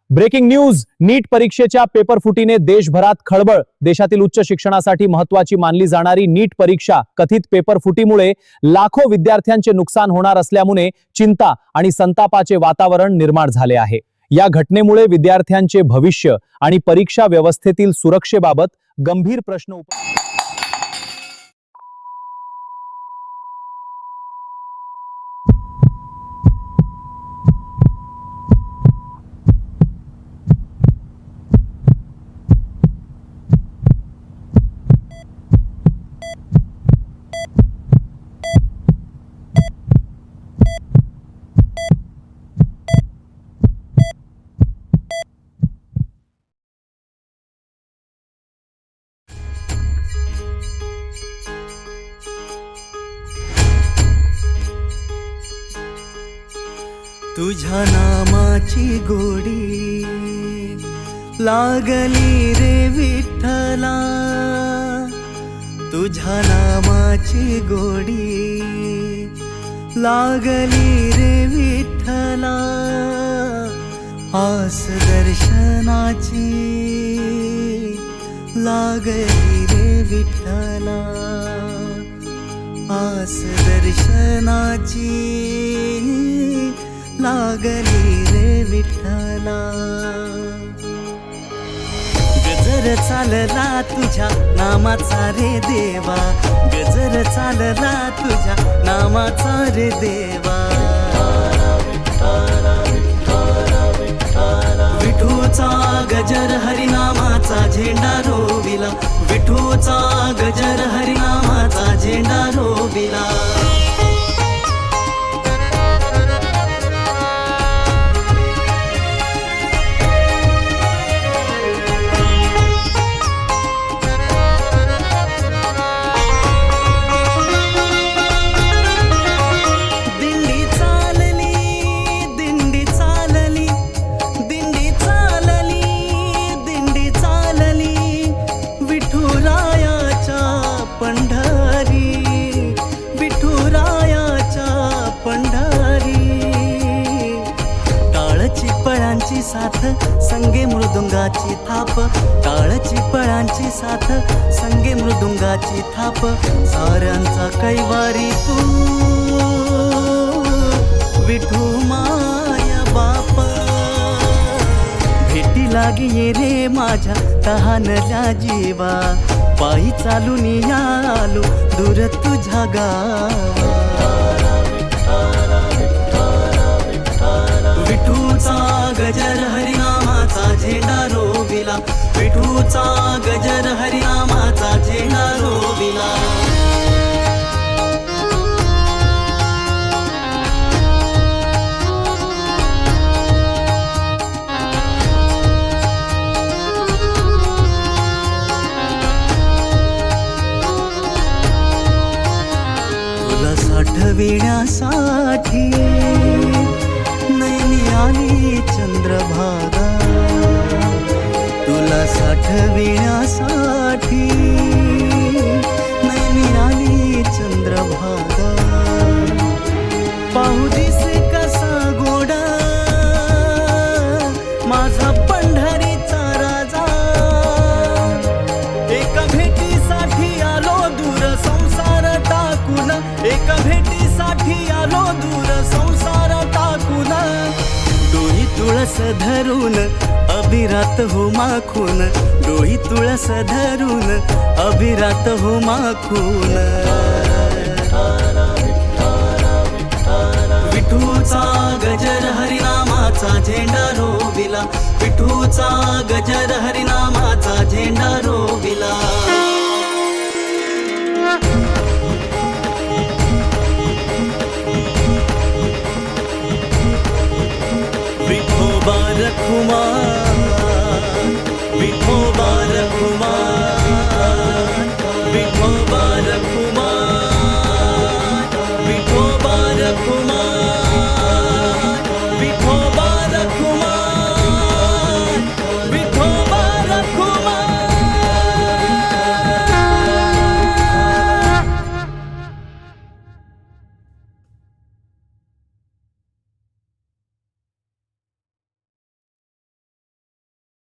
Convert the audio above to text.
Breaking news. नीट परीक्षेच्या paper फुटीने देशभरात खळबळ. देशातील उच्च शिक्षणासाठी महत्त्वाची मानली जाणारी नीट परीक्षा कथित पेपर फुटीमुळे लाखो विद्यार्थ्यांचे नुकसान होणार असल्यामुळे चिंता आणि संतापाचे वातावरण निर्माण झाले आहे. या घटनेमुळे विद्यार्थ्यांचे भविष्य आणि परीक्षा व्यवस्थेतील सुरक्षेबाबत गंभीर प्रश्न तुझ्या नामाची गोडी लागली रे विठ्ठला, तुझ्या नामाची गोडी लागली रे विठ्ठला. आस दर्शनाची लागली रे विठ्ठला, आस दर्शनाची लागली रे विठ्ठला. गजर चालला तुझ्या नामाचा रे देवा, गजर चालला तुझ्या नामाचा रे देवा. विठूचा गजर हरिनामाचा झेंडा रोविला, विठूचा गजर हरिनामाचा झेंडा रोविला. पळांची साथ संगे मृदुंगाची थाप, टाळची पळांची साथ संगे मृदुंगाची थाप. साऱ्यांचा कैवारी तू विठू माया बाप. भेटी लागी ये रे माझ्या तहानल्या जीवा, पायी चालून आलो दूर तुझ्या गावा. विठूचा गजर हरिनामाचा झेंडा रोविला, विठूचा गजर हरिनामाचा झेंडा रोविला. तुला साठविण्यासाठी नैनी आली चंद्रभागा, तुला साठविण्यासाठी नैनी आली चंद्रभागा. पाहू दिसे कसा गोडा माझा पंढरीचा राजा. एका भेटीसाठी आलो दूर संसार टाकून, एका भेटीसाठी आलो दूर संसार टाकून. डोही तुळस धरून अभिरात हो माखून, डोही तुळस धरून अभिरात हो माखून. विठूचा गजर हरिनामाचा झेंडा रोविला, विठूचा गजर हरिनामाचा झेंडा रोविला. विठोबा रखुमा, विठो